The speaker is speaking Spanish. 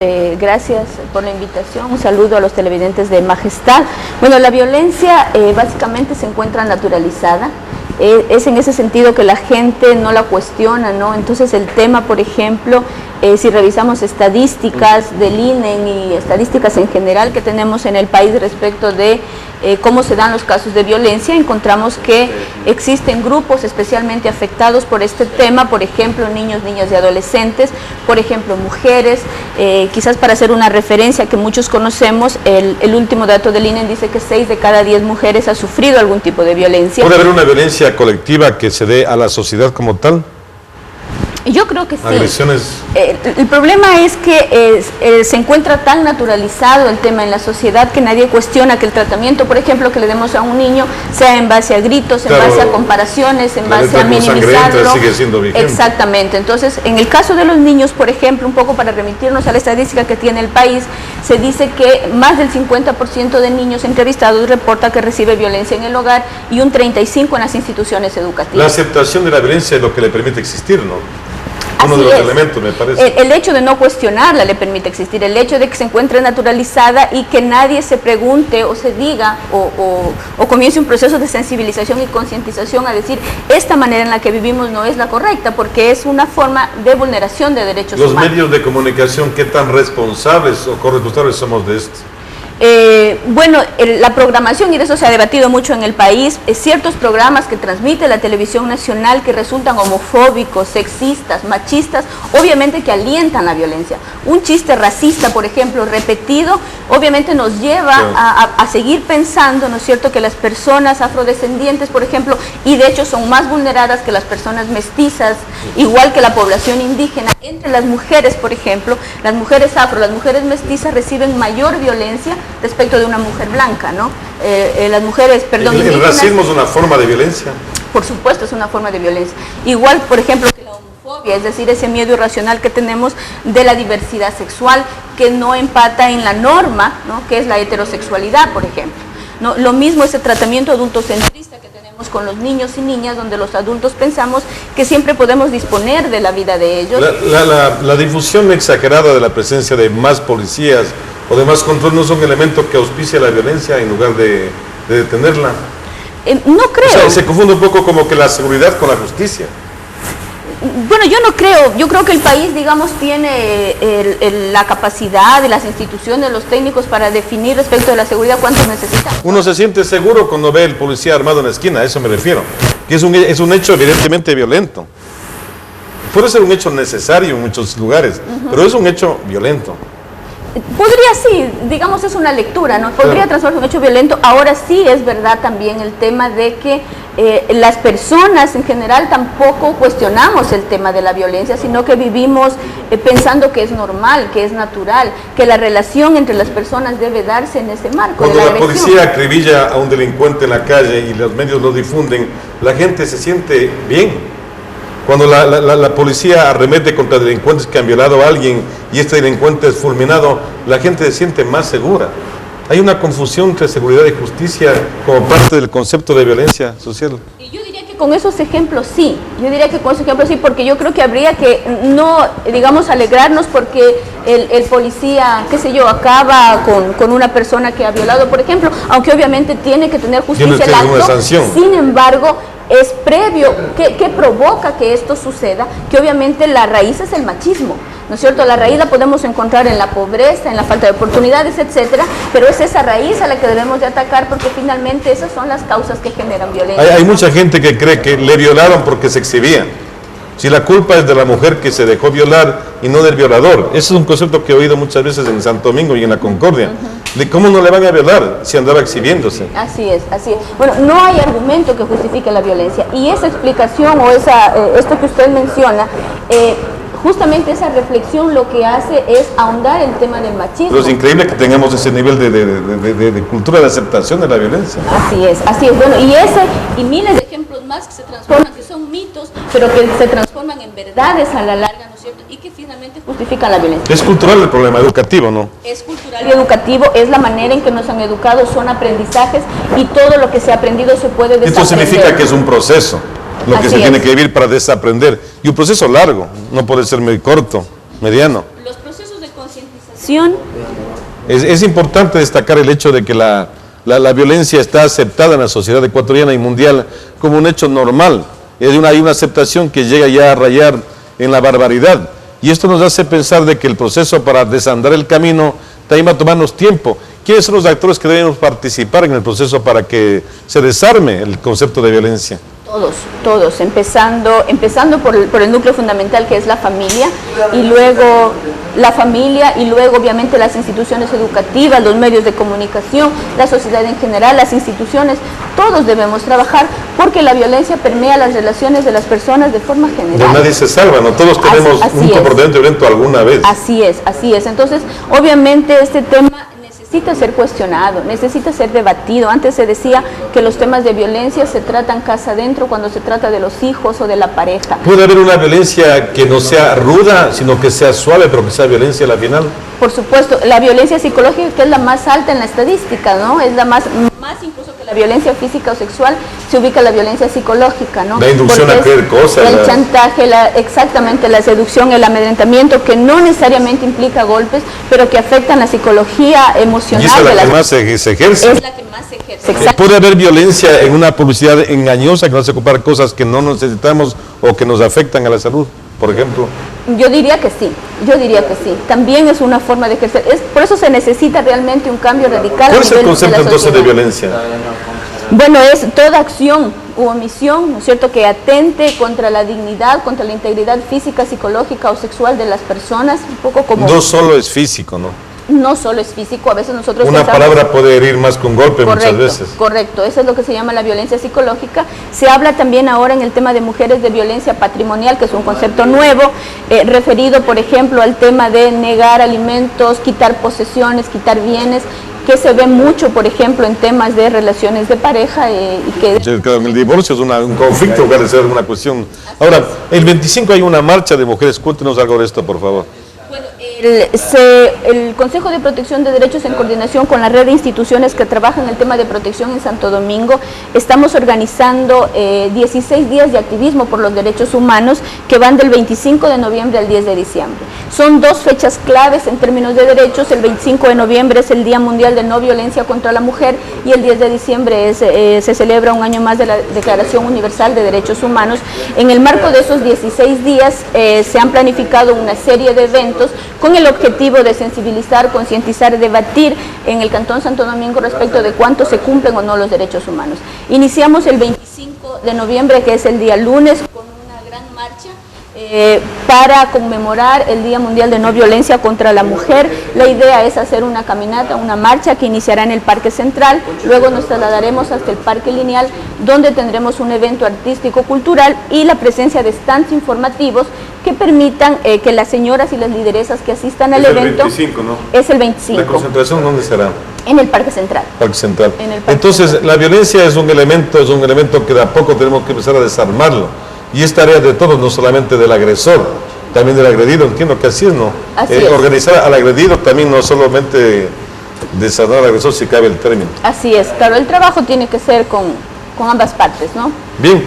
Gracias por la invitación, un saludo a los televidentes de Majestad. Bueno, la violencia básicamente se encuentra naturalizada, es en ese sentido que la gente no la cuestiona, ¿no? Entonces el tema, por ejemplo, si revisamos estadísticas del INE y estadísticas en general que tenemos en el país respecto de cómo se dan los casos de violencia, encontramos que existen grupos especialmente afectados por este tema, por ejemplo, niños, niñas y adolescentes, por ejemplo, mujeres. Quizás para hacer una referencia que muchos conocemos, el último dato del INE dice que 6 de cada 10 mujeres ha sufrido algún tipo de violencia. ¿Puede haber una violencia colectiva que se dé a la sociedad como tal? Yo creo que sí. Agresiones. El problema es que se encuentra tan naturalizado el tema en la sociedad que nadie cuestiona que el tratamiento, por ejemplo, que le demos a un niño sea en base a gritos, en base a comparaciones, en base a minimizarlo. Sigue siendo vigente. Exactamente. Entonces, en el caso de los niños, por ejemplo, un poco para remitirnos a la estadística que tiene el país, se dice que más del 50% de niños entrevistados reporta que recibe violencia en el hogar y un 35% en las instituciones educativas. La aceptación de la violencia es lo que le permite existir, ¿no? Uno de los elementos, me parece. El hecho de no cuestionarla le permite existir, el hecho de que se encuentre naturalizada y que nadie se pregunte o se diga o comience un proceso de sensibilización y concientización a decir esta manera en la que vivimos no es la correcta, porque es una forma de vulneración de derechos humanos. Los medios de comunicación, ¿qué tan responsables o corresponsables somos de esto? Bueno, la programación, y de eso se ha debatido mucho en el país, ciertos programas que transmite la televisión nacional que resultan homofóbicos, sexistas, machistas, obviamente que alientan la violencia. Un chiste racista, por ejemplo, repetido, obviamente nos lleva a seguir pensando, ¿no es cierto?, que las personas afrodescendientes, por ejemplo, y de hecho son más vulneradas que las personas mestizas, igual que la población indígena. Entre las mujeres, por ejemplo, las mujeres afro, las mujeres mestizas reciben mayor violencia respecto de una mujer blanca, ¿no? Las mujeres, perdón, ¿El racismo es una forma de violencia? Por supuesto, es una forma de violencia. Igual, por ejemplo, que la homofobia, es decir, ese miedo irracional que tenemos de la diversidad sexual, que no empata en la norma, ¿no?, que es la heterosexualidad, por ejemplo, ¿no? Lo mismo ese tratamiento adultocentrista que tenemos con los niños y niñas, donde los adultos pensamos que siempre podemos disponer de la vida de ellos. La difusión exagerada de la presencia de más policías o de más control no es un elemento que auspicia la violencia en lugar de detenerla. No creo. O sea, se confunde un poco como que la seguridad con la justicia. Bueno, yo no creo. Yo creo que el país, digamos, tiene la capacidad de las instituciones, los técnicos para definir respecto de la seguridad cuánto necesita. Uno se siente seguro cuando ve el policía armado en la esquina, a eso me refiero. Que es un hecho evidentemente violento. Puede ser un hecho necesario en muchos lugares, pero es un hecho violento. Podría, sí, digamos, es una lectura, ¿no? Podría transformarse en un hecho violento. Ahora sí es verdad también el tema de que las personas en general tampoco cuestionamos el tema de la violencia, sino que vivimos pensando que es normal, que es natural, que la relación entre las personas debe darse en ese marco. Cuando la policía acribilla a un delincuente en la calle y los medios lo difunden, la gente se siente bien. Cuando la policía arremete contra delincuentes que han violado a alguien y este delincuente es fulminado, la gente se siente más segura. Hay una confusión entre seguridad y justicia como parte del concepto de violencia social. Y yo diría que con esos ejemplos sí, porque yo creo que habría que no, digamos, alegrarnos porque el policía, qué sé yo, acaba con una persona que ha violado, por ejemplo, aunque obviamente tiene que tener justicia el acto, sin embargo, es previo, ¿qué provoca que esto suceda? Que obviamente la raíz es el machismo, ¿no es cierto? La raíz la podemos encontrar en la pobreza, en la falta de oportunidades, etcétera, pero es esa raíz a la que debemos de atacar porque finalmente esas son las causas que generan violencia. Hay mucha gente que cree que le violaron porque se exhibía. Si la culpa es de la mujer que se dejó violar y no del violador. Ese es un concepto que he oído muchas veces en Santo Domingo y en la Concordia. ¿De cómo no le van a violar si andaba exhibiéndose? Así es, así es. Bueno, no hay argumento que justifique la violencia. Y esa explicación o esto que usted menciona, justamente esa reflexión lo que hace es ahondar el tema del machismo. Pero es increíble que tengamos ese nivel de cultura de aceptación de la violencia. Así es. Bueno, y miles de ejemplos más que se transforman, que son mitos, pero que se transforman en verdades a la larga, ¿no es cierto? Y que finalmente justifican la violencia. Es cultural el problema, educativo, ¿no? Es cultural y educativo, es la manera en que nos han educado, son aprendizajes y todo lo que se ha aprendido se puede desaprender. Esto significa que es un proceso. Lo que se tiene que vivir para desaprender. Y un proceso largo, no puede ser muy corto, mediano. Los procesos de concientización prevención. Es importante destacar el hecho de que la violencia está aceptada en la sociedad ecuatoriana y mundial como un hecho normal. Hay una aceptación que llega ya a rayar en la barbaridad. Y esto nos hace pensar de que el proceso para desandar el camino también va a tomarnos tiempo. ¿Quiénes son los actores que debemos participar en el proceso para que se desarme el concepto de violencia? Todos, empezando por el núcleo fundamental, que es la familia, y luego obviamente las instituciones educativas, los medios de comunicación, la sociedad en general, las instituciones. Todos debemos trabajar porque la violencia permea las relaciones de las personas de forma general. De nadie se salva, ¿no? Todos tenemos un comportamiento violento alguna vez. Así es. Entonces, obviamente este tema necesita ser cuestionado, necesita ser debatido. Antes se decía que los temas de violencia se tratan casa adentro cuando se trata de los hijos o de la pareja. ¿Puede haber una violencia que no sea ruda, sino que sea suave, pero que sea violencia a la final? Por supuesto, la violencia psicológica, que es la más alta en la estadística, ¿no? Es la más incluso que la violencia física o sexual, se ubica la violencia psicológica, ¿no? La inducción a creer cosas. El chantaje, exactamente, la seducción, el amedrentamiento, que no necesariamente implica golpes, pero que afectan la psicología emocional. Y esa es la que más se ejerce. Es la que más se ejerce. ¿Puede haber violencia en una publicidad engañosa que nos hace ocupar cosas que no necesitamos o que nos afectan a la salud, por ejemplo? Yo diría que sí. También es una forma de ejercer. Por eso se necesita realmente un cambio radical. ¿Cuál es el concepto entonces de violencia? Bueno, es toda acción u omisión, ¿no es cierto?, que atente contra la dignidad, contra la integridad física, psicológica o sexual de las personas, un poco como... No solo es físico, ¿no? No solo es físico, a veces nosotros una pensamos, palabra puede herir más que un golpe. Correcto, muchas veces. Correcto, eso es lo que se llama la violencia psicológica. Se habla también ahora en el tema de mujeres de violencia patrimonial, que es un concepto nuevo, referido, por ejemplo, al tema de negar alimentos, quitar posesiones, quitar bienes, que se ve mucho, por ejemplo, en temas de relaciones de pareja. El divorcio es un conflicto, puede ser una cuestión. Ahora, el 25 hay una marcha de mujeres. Cuéntenos algo de esto, por favor. Bueno, el Consejo de Protección de Derechos, en coordinación con la red de instituciones que trabajan el tema de protección en Santo Domingo, estamos organizando 16 días de activismo por los derechos humanos que van del 25 de noviembre al 10 de diciembre. Son dos fechas claves en términos de derechos. El 25 de noviembre es el Día Mundial de No Violencia contra la Mujer y el 10 de diciembre se celebra un año más de la Declaración Universal de Derechos Humanos. En el marco de esos 16 días se han planificado una serie de eventos con el objetivo de sensibilizar, concientizar, debatir en el Cantón Santo Domingo respecto de cuánto se cumplen o no los derechos humanos. Iniciamos el 25 de noviembre, que es el día lunes, con una gran marcha para conmemorar el Día Mundial de No Violencia contra la Mujer. La idea es hacer una caminata, una marcha que iniciará en el Parque Central, luego nos trasladaremos hasta el Parque Lineal, donde tendremos un evento artístico-cultural y la presencia de stands informativos que permitan que las señoras y las lideresas que asistan al evento... Es el 25, ¿no? Es el 25. ¿La concentración dónde será? En el Parque Central. Parque Central. Entonces, Central. La violencia es un elemento que de a poco tenemos que empezar a desarmarlo. Y es tarea de todos, no solamente del agresor, también del agredido. Entiendo que así es, ¿no? Organizar al agredido también, no solamente desarmar al agresor, si cabe el término. Así es, claro, el trabajo tiene que ser con ambas partes, ¿no? Bien,